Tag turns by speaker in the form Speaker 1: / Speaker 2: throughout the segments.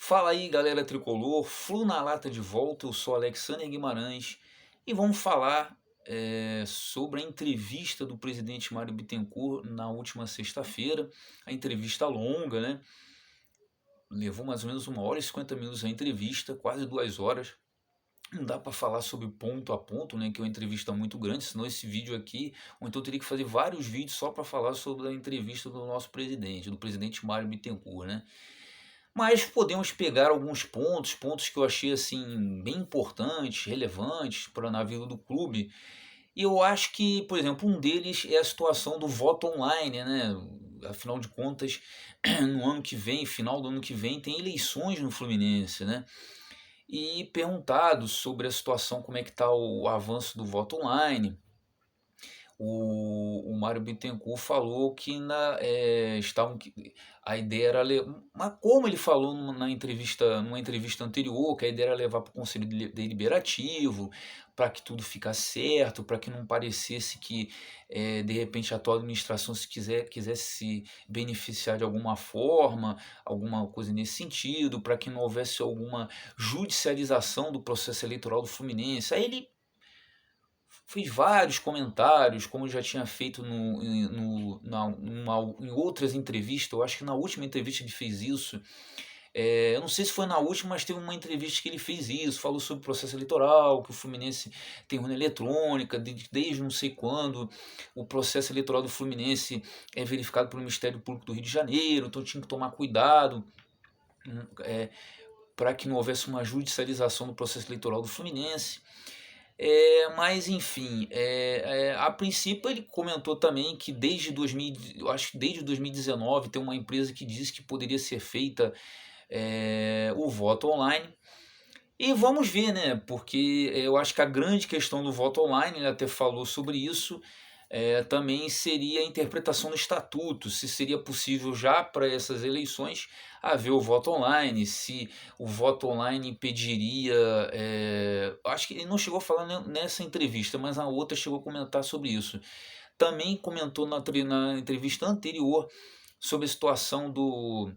Speaker 1: Fala aí, galera tricolor, Flu na lata de volta. Eu sou Alexander Guimarães e vamos falar sobre a entrevista do presidente Mário Bittencourt na última sexta-feira. A entrevista longa, né? Levou mais ou menos 1 hora e 50 minutos a entrevista, quase 2 horas. Não dá para falar sobre ponto a ponto, né? Que é uma entrevista muito grande, senão esse vídeo aqui, ou então eu teria que fazer vários vídeos só para falar sobre a entrevista do nosso presidente, do presidente Mário Bittencourt, né? Mas podemos pegar alguns pontos, pontos que eu achei assim bem importantes, relevantes para a navio do clube. E eu acho que, por exemplo, um deles é a situação do voto online, né? Afinal de contas, no ano que vem, final do ano que vem, tem eleições no Fluminense, né? E perguntado sobre a situação, como é que está o avanço do voto online, o Mário Bittencourt falou que a ideia era mas como ele falou numa entrevista anterior, que a ideia era levar para o Conselho Deliberativo, para que tudo ficasse certo, para que não parecesse que de repente a atual administração quisesse se beneficiar de alguma forma, alguma coisa nesse sentido, para que não houvesse alguma judicialização do processo eleitoral do Fluminense. Aí ele fiz vários comentários, como eu já tinha feito em outras entrevistas. Eu acho que na última entrevista ele fez isso. Eu não sei se foi na última, mas teve uma entrevista que ele fez isso. Falou sobre o processo eleitoral, que o Fluminense tem urna eletrônica, desde não sei quando. O processo eleitoral do Fluminense é verificado pelo Ministério Público do Rio de Janeiro, então tinha que tomar cuidado para que não houvesse uma judicialização do processo eleitoral do Fluminense. Mas enfim, a princípio ele comentou também que desde 2000, eu acho que desde 2019 tem uma empresa que disse que poderia ser feita o voto online. E vamos ver, né? Porque eu acho que a grande questão do voto online, ele até falou sobre isso, também seria a interpretação do estatuto, se seria possível já para essas eleições haver o voto online, se o voto online impediria. Acho que ele não chegou a falar nessa entrevista, mas a outra chegou a comentar sobre isso. Também comentou na entrevista anterior sobre a situação do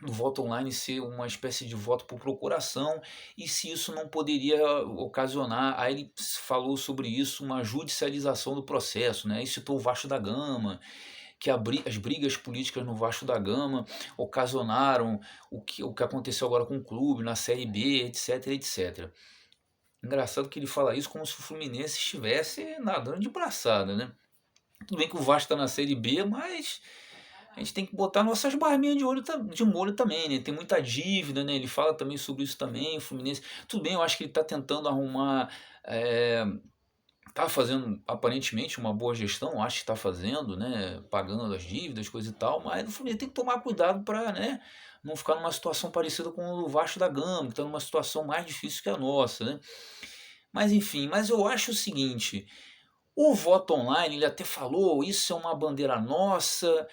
Speaker 1: voto online ser uma espécie de voto por procuração e se isso não poderia ocasionar, aí ele falou sobre isso, uma judicialização do processo, né? Aí citou o Vasco da Gama, que as brigas políticas no Vasco da Gama ocasionaram o que aconteceu agora com o clube, na Série B, etc, etc. Engraçado que ele fala isso como se o Fluminense estivesse nadando de braçada, né? Tudo bem que o Vasco está na Série B, mas a gente tem que botar nossas barbinhas de molho também, né? Tem muita dívida, né? Ele fala também sobre isso também, o Fluminense. Tudo bem, eu acho que ele está tentando arrumar. Tá fazendo aparentemente uma boa gestão, acho que está fazendo, né? Pagando as dívidas, coisa e tal, mas o Fluminense tem que tomar cuidado para, né, não ficar numa situação parecida com o Vasco da Gama, que está numa situação mais difícil que a nossa, né? Mas enfim, mas eu acho o seguinte. O voto online, ele até falou, isso é uma bandeira nossa,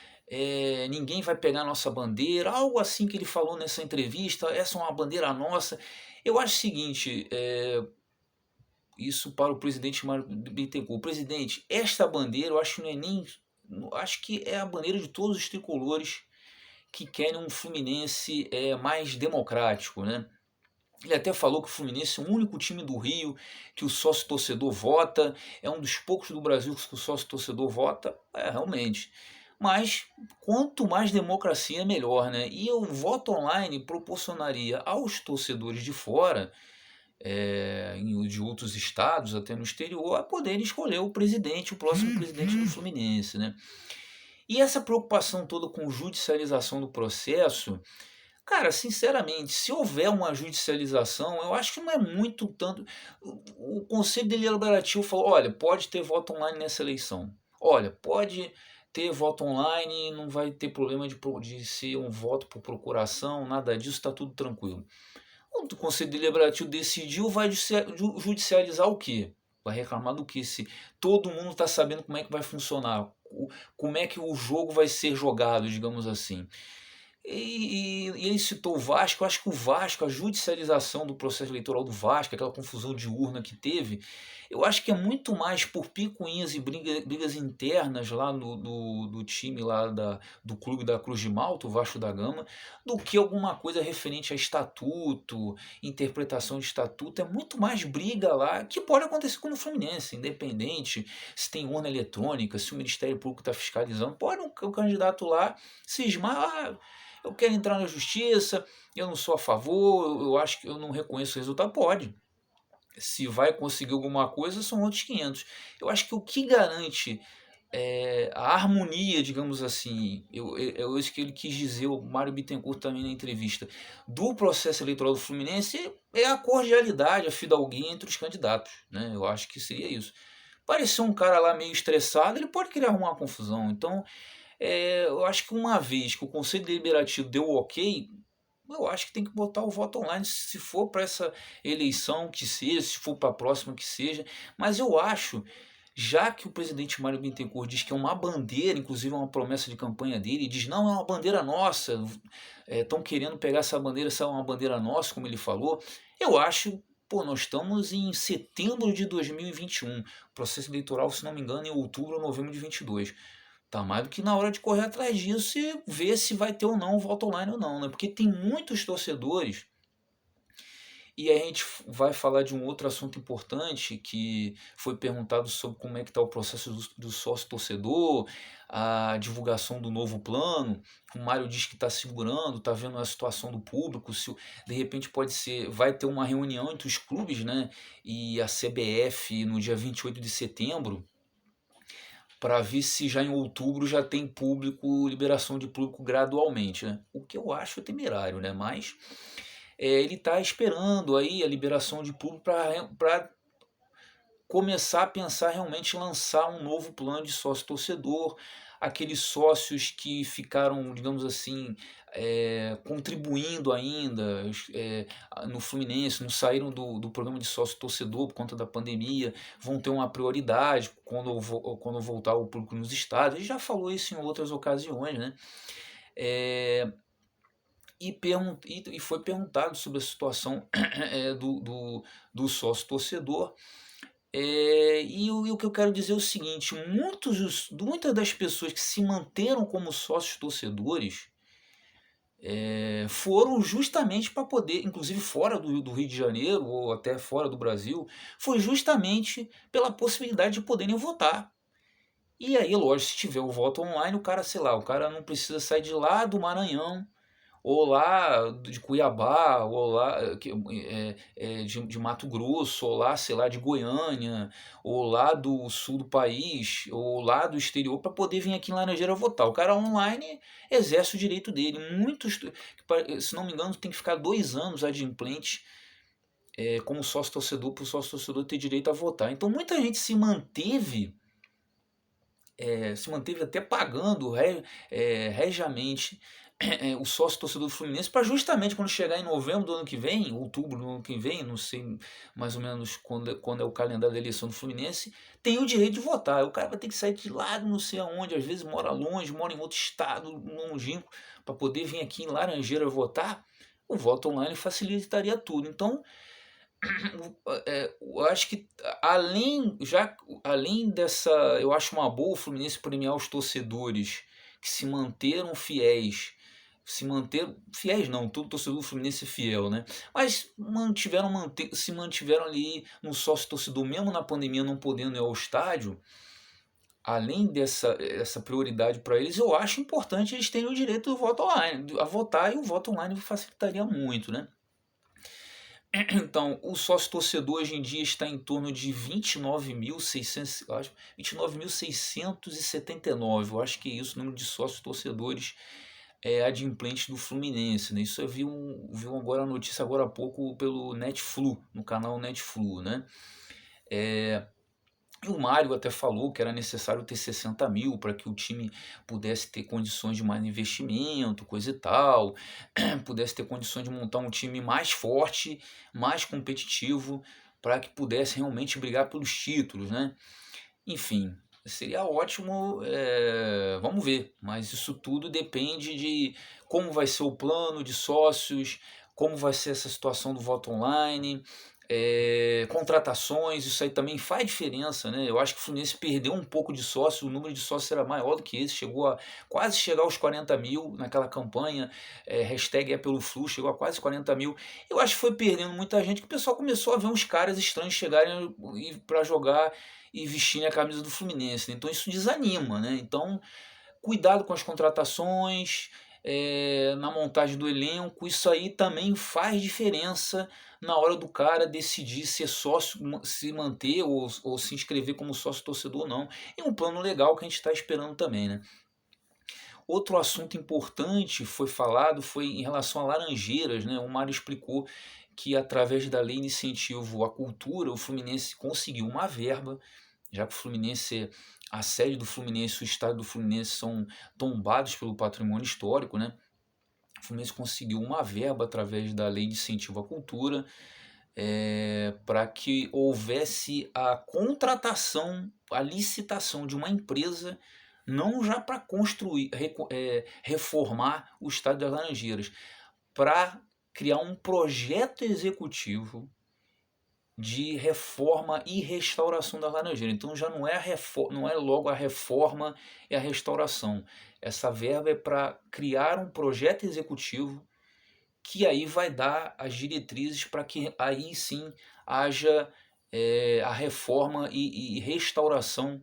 Speaker 1: ninguém vai pegar nossa bandeira, algo assim que ele falou nessa entrevista, essa é uma bandeira nossa. Eu acho o seguinte, isso para o presidente Mário Bittencourt. Presidente, esta bandeira eu acho que não é nem. Acho que é a bandeira de todos os tricolores que querem um Fluminense mais democrático, né? Ele até falou que o Fluminense é o único time do Rio que o sócio torcedor vota, é um dos poucos do Brasil que o sócio torcedor vota, realmente. Mas quanto mais democracia, melhor, né? E o voto online proporcionaria aos torcedores de fora, de outros estados, até no exterior, a poderem escolher o presidente, o próximo presidente do Fluminense, né? E essa preocupação toda com judicialização do processo. Cara, sinceramente, se houver uma judicialização, eu acho que não é muito tanto. O Conselho Deliberativo falou: olha, pode ter voto online nessa eleição. Olha, pode ter voto online e não vai ter problema de ser um voto por procuração, nada disso, está tudo tranquilo. O Conselho Deliberativo decidiu, vai judicializar o quê? Vai reclamar do que? Se todo mundo está sabendo como é que vai funcionar, como é que o jogo vai ser jogado, digamos assim. E ele citou o Vasco. Eu acho que o Vasco, a judicialização do processo eleitoral do Vasco, aquela confusão de urna que teve, eu acho que é muito mais por picuinhas e brigas internas lá do time lá do clube da Cruz de Malta, o Vasco da Gama, do que alguma coisa referente a estatuto, interpretação de estatuto. É muito mais briga lá, que pode acontecer com o Fluminense, independente se tem urna eletrônica, se o Ministério Público está fiscalizando. Pode o candidato lá cismar, eu quero entrar na justiça, eu não sou a favor, eu acho que eu não reconheço o resultado. Pode. Se vai conseguir alguma coisa, são outros 500. Eu acho que o que garante a harmonia, digamos assim, isso que ele quis dizer, o Mário Bittencourt também na entrevista, do processo eleitoral do Fluminense é a cordialidade, a fidalguia entre os candidatos. Né? Eu acho que seria isso. Parecer um cara lá meio estressado, ele pode querer arrumar uma confusão. Então, eu acho que uma vez que o Conselho Deliberativo deu o ok, eu acho que tem que botar o voto online, se for para essa eleição que seja, se for para a próxima que seja. Mas eu acho, já que o presidente Mário Bittencourt diz que é uma bandeira, inclusive é uma promessa de campanha dele, diz, não, é uma bandeira nossa, estão querendo pegar essa bandeira, essa é uma bandeira nossa, como ele falou. Eu acho, pô, nós estamos em setembro de 2021, processo eleitoral, se não me engano, em outubro ou novembro de 22. Tá mais do que na hora de correr atrás disso e ver se vai ter ou não o voto online ou não, né? Porque tem muitos torcedores, e a gente vai falar de um outro assunto importante que foi perguntado sobre como é que está o processo do sócio torcedor, a divulgação do novo plano. O Mário diz que está segurando, está vendo a situação do público, se de repente pode ser, vai ter uma reunião entre os clubes, né, e a CBF no dia 28 de setembro, para ver se já em outubro já tem público, liberação de público gradualmente, né? O que eu acho temerário, né? Mas ele está esperando aí a liberação de público para começar a pensar realmente em lançar um novo plano de sócio-torcedor, aqueles sócios que ficaram, digamos assim, contribuindo ainda no Fluminense, não saíram do programa de sócio-torcedor por conta da pandemia, vão ter uma prioridade quando voltar o público nos estádios. Ele já falou isso em outras ocasiões, né? E foi perguntado sobre a situação do sócio-torcedor. E o que eu quero dizer é o seguinte: muitas das pessoas que se manteram como sócios torcedores foram justamente para poder, inclusive fora do Rio de Janeiro ou até fora do Brasil, foi justamente pela possibilidade de poderem votar. E aí, lógico, se tiver o voto online, o cara, sei lá, o cara não precisa sair de lá do Maranhão, ou lá de Cuiabá, ou lá de Mato Grosso, ou lá, sei lá, de Goiânia, ou lá do sul do país, ou lá do exterior, para poder vir aqui em Laranjeira votar. O cara online exerce o direito dele. Muitos, se não me engano, tem que ficar 2 anos adimplente como sócio-torcedor, para o sócio-torcedor ter direito a votar. Então muita gente se manteve até pagando regiamente o sócio torcedor do Fluminense, para justamente quando chegar em novembro do ano que vem, outubro do ano que vem, não sei mais ou menos quando é o calendário da eleição do Fluminense, tem o direito de votar. O cara vai ter que sair de lá, não sei aonde, às vezes mora longe, mora em outro estado, longínquo, para poder vir aqui em Laranjeira votar. O voto online facilitaria tudo. Então, eu acho que além dessa, eu acho uma boa o Fluminense premiar os torcedores que se manteram fiéis, não, todo torcedor do Fluminense é fiel, né? Mas se mantiveram ali no sócio torcedor, mesmo na pandemia não podendo ir ao estádio. Além essa prioridade para eles, eu acho importante eles terem o direito do voto online, a votar, e o voto online facilitaria muito, né? Então, o sócio torcedor hoje em dia está em torno de 29.600, eu acho, 29.679, eu acho que é isso, o número de sócios torcedores adimplentes do Fluminense, né? Isso eu vi agora a notícia agora há pouco pelo Netflu, no canal Netflu, né? E o Mário até falou que era necessário ter 60 mil para que o time pudesse ter condições de mais investimento, coisa e tal, pudesse ter condições de montar um time mais forte, mais competitivo, para que pudesse realmente brigar pelos títulos, né? Enfim, Seria ótimo, vamos ver, mas isso tudo depende de como vai ser o plano de sócios, como vai ser essa situação do voto online, contratações, isso aí também faz diferença, né? Eu acho que o Fluminense perdeu um pouco de sócio, o número de sócios era maior do que esse, chegou a quase chegar aos 40 mil naquela campanha, hashtag é pelo Flu, chegou a quase 40 mil. Eu acho que foi perdendo muita gente, que o pessoal começou a ver uns caras estranhos chegarem para jogar e vestirem a camisa do Fluminense, né? Então isso desanima, né? Então cuidado com as contratações, na montagem do elenco, isso aí também faz diferença na hora do cara decidir ser sócio, se manter ou se inscrever como sócio torcedor ou não. E um plano legal que a gente está esperando também, né? Outro assunto importante foi falado foi em relação a Laranjeiras, né? O Mário explicou que através da lei de incentivo à cultura, o Fluminense conseguiu uma verba, já que o Fluminense, a sede do Fluminense e o estádio do Fluminense são tombados pelo patrimônio histórico, né? O Fluminense conseguiu uma verba através da lei de incentivo à cultura, para que houvesse a contratação, a licitação de uma empresa, não já para construir, reformar o estádio das Laranjeiras, para criar um projeto executivo de reforma e restauração da Laranjeira. Então já não é, não é logo a reforma e a restauração. Essa verba é para criar um projeto executivo que aí vai dar as diretrizes para que aí sim haja a reforma e restauração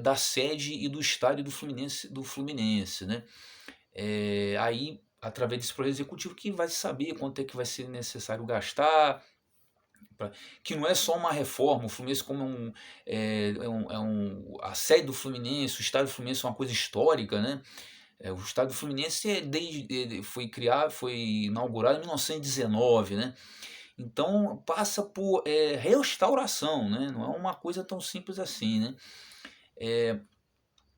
Speaker 1: da sede e do estádio do Fluminense, né? Aí, através desse projeto executivo, que vai saber quanto é que vai ser necessário gastar, que não é só uma reforma. O Fluminense, como a sede do Fluminense, o estádio do Fluminense é uma coisa histórica, né? O estádio do Fluminense foi criado, foi inaugurado em 1919, né? Então passa por restauração, né? Não é uma coisa tão simples assim, né?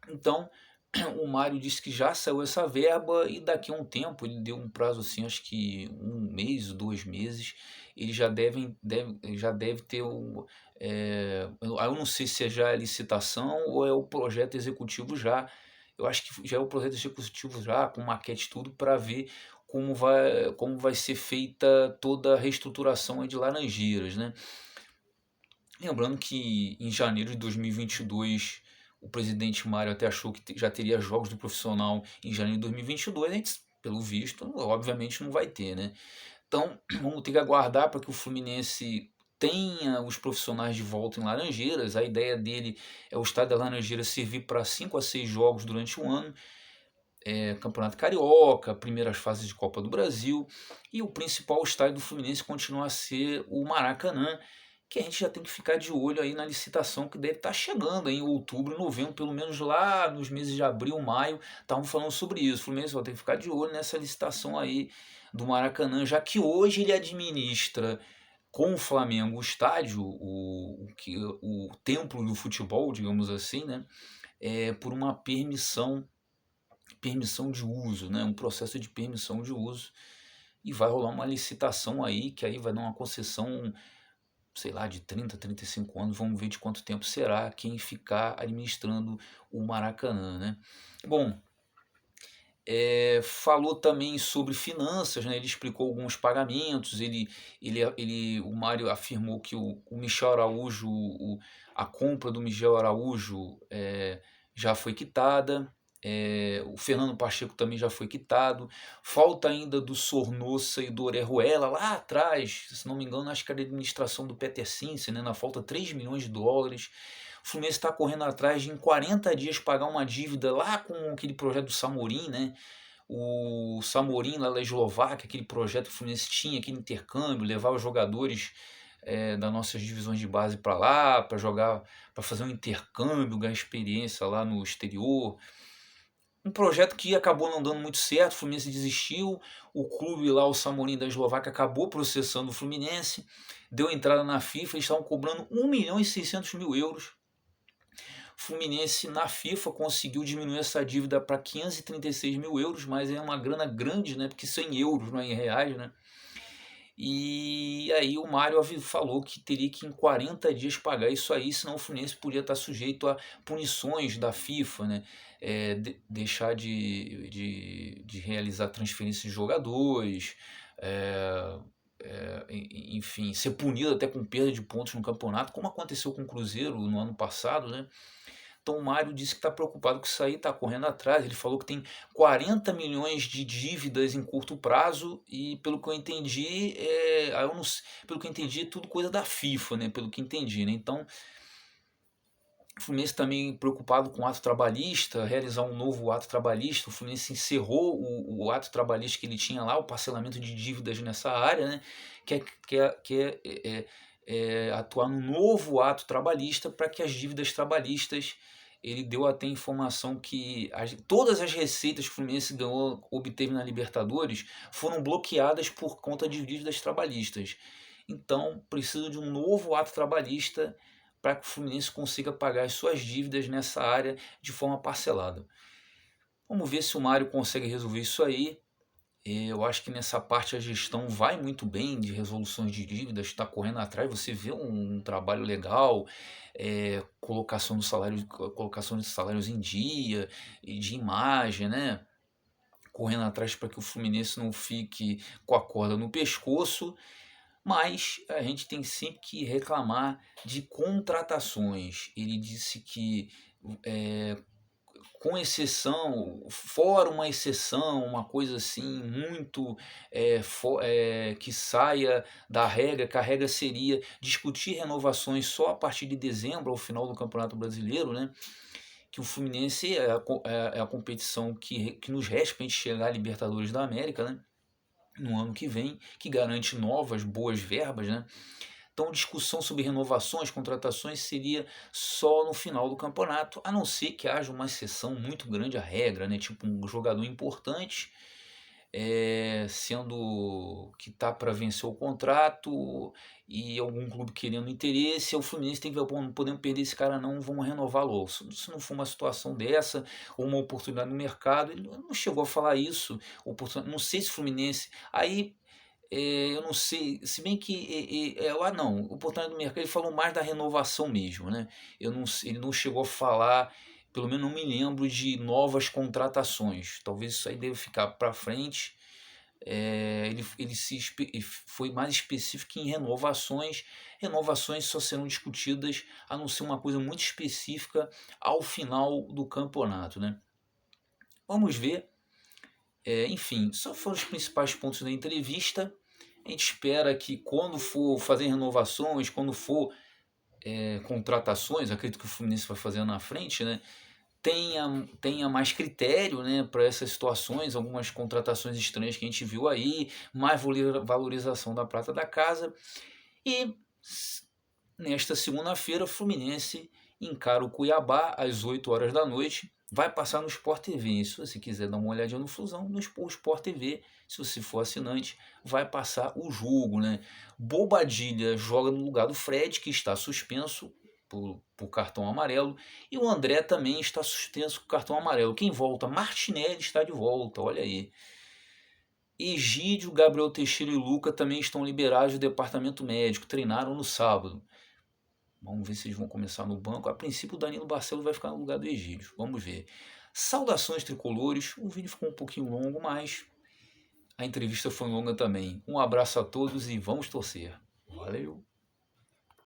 Speaker 1: Então o Mário disse que já saiu essa verba e daqui a um tempo, ele deu um prazo assim, acho que 1 mês, 2 meses, ele já deve ter o. Eu não sei se é já a licitação ou é o projeto executivo já. Eu acho que já é o projeto executivo já, com maquete e tudo, para ver como vai ser feita toda a reestruturação aí de Laranjeiras, né? Lembrando que em janeiro de 2022 o presidente Mário até achou que já teria jogos do profissional em janeiro de 2022, a gente, pelo visto, obviamente não vai ter, né? Então vamos ter que aguardar para que o Fluminense tenha os profissionais de volta em Laranjeiras. A ideia dele é o estádio da Laranjeiras servir para 5 a 6 jogos durante o ano. Campeonato Carioca, primeiras fases de Copa do Brasil, e o principal estádio do Fluminense continua a ser o Maracanã, que a gente já tem que ficar de olho aí na licitação que deve estar chegando aí em outubro, novembro, pelo menos lá nos meses de abril, maio, estavam falando sobre isso. O Fluminense vai ter que ficar de olho nessa licitação aí do Maracanã, já que hoje ele administra com o Flamengo o estádio, o templo do futebol, digamos assim, né? Por uma permissão de uso, né? Um processo de permissão de uso, e vai rolar uma licitação aí, que aí vai dar uma concessão, sei lá, de 30, 35 anos, vamos ver de quanto tempo será quem ficar administrando o Maracanã, né? Bom, falou também sobre finanças, né? Ele explicou alguns pagamentos, o Mário afirmou que o Michel Araújo, a compra do Michel Araújo já foi quitada, o Fernando Pacheco também já foi quitado, falta ainda do Sornosa e do Orejuela lá atrás, se não me engano, acho que era a administração do Peter Cince, né? Na falta 3 milhões de dólares. O Fluminense está correndo atrás de em 40 dias pagar uma dívida lá com aquele projeto do Samorim, né? O Samorim lá da Eslováquia, aquele projeto que o Fluminense tinha, aquele intercâmbio, levar os jogadores das nossas divisões de base para lá, para jogar, para fazer um intercâmbio, ganhar experiência lá no exterior. Um projeto que acabou não dando muito certo, o Fluminense desistiu, o clube lá, o Samorim da Eslováquia, acabou processando o Fluminense, deu entrada na FIFA, eles estavam cobrando 1.600.000 euros. O Fluminense na FIFA conseguiu diminuir essa dívida para 536 mil euros, mas é uma grana grande, né? Porque isso é em euros, não é em reais, né? E aí o Mário falou que teria que em 40 dias pagar isso aí, senão o Fluminense podia estar sujeito a punições da FIFA, né? Deixar de realizar transferências de jogadores, é, enfim, ser punido até com perda de pontos no campeonato, como aconteceu com o Cruzeiro no ano passado, né? Então o Mário disse que está preocupado com isso aí, está correndo atrás. Ele falou que tem 40 milhões de dívidas em curto prazo e pelo que eu entendi, pelo que eu entendi é tudo coisa da FIFA, né? Pelo que entendi, né? Então o Fluminense também preocupado com o ato trabalhista, realizar um novo ato trabalhista. O Fluminense encerrou o ato trabalhista que ele tinha lá, o parcelamento de dívidas nessa área, né? Quer atuar num novo ato trabalhista para que as dívidas trabalhistas. Ele deu até informação que todas as receitas que o Fluminense obteve na Libertadores foram bloqueadas por conta de dívidas trabalhistas. Então precisa de um novo ato trabalhista para que o Fluminense consiga pagar as suas dívidas nessa área de forma parcelada. Vamos ver se o Mário consegue resolver isso aí. Eu acho que nessa parte a gestão vai muito bem de resoluções de dívidas, está correndo atrás, você vê um trabalho legal, colocação de salários em dia, e de imagem, né? Correndo atrás para que o Fluminense não fique com a corda no pescoço. Mas a gente tem sempre que reclamar de contratações. Ele disse que, é, com exceção, fora uma exceção, uma coisa assim muito que saia da regra, que a regra seria discutir renovações só a partir de dezembro, ao final do Campeonato Brasileiro, né? Que o Fluminense é a competição que nos resta para a gente chegar à Libertadores da América, né? No ano que vem, que garante novas, boas verbas, né? Então, discussão sobre renovações, contratações seria só no final do campeonato, a não ser que haja uma exceção muito grande à regra, né? Tipo um jogador importante, sendo que tá para vencer o contrato e algum clube querendo interesse, o Fluminense tem que ver, não podemos perder esse cara não, vamos renová-lo. Se não for uma situação dessa, ou uma oportunidade no mercado, ele não chegou a falar isso, não sei se o Fluminense, aí eu não sei, se bem que não, oportunidade do mercado, ele falou mais da renovação mesmo, né? Ele não chegou a falar, pelo menos não me lembro de novas contratações. Talvez isso aí deva ficar para frente. Ele foi mais específico em renovações. Renovações só serão discutidas, a não ser uma coisa muito específica, ao final do campeonato, né? Vamos ver. Enfim, só foram os principais pontos da entrevista. A gente espera que quando for fazer renovações, quando for contratações, acredito que o Fluminense vai fazer na frente, né? Tenha mais critério, né, para essas situações, algumas contratações estranhas que a gente viu aí, mais valorização da prata da casa. E nesta segunda-feira, o Fluminense encara o Cuiabá às 8 horas da noite. Vai passar no Sport TV. Se você quiser dar uma olhadinha no Flusão, no Sport TV, se você for assinante, vai passar o jogo, né? Bobadilha joga no lugar do Fred, que está suspenso por cartão amarelo. E o André também está suspenso por cartão amarelo. Quem volta? Martinelli está de volta, olha aí. Egídio, Gabriel Teixeira e Luca também estão liberados do departamento médico, treinaram no sábado. Vamos ver se eles vão começar no banco. A princípio o Danilo Barcelos vai ficar no lugar do Egídio. Vamos ver. Saudações tricolores. O vídeo ficou um pouquinho longo, mas a entrevista foi longa também. Um abraço a todos e vamos torcer. Valeu!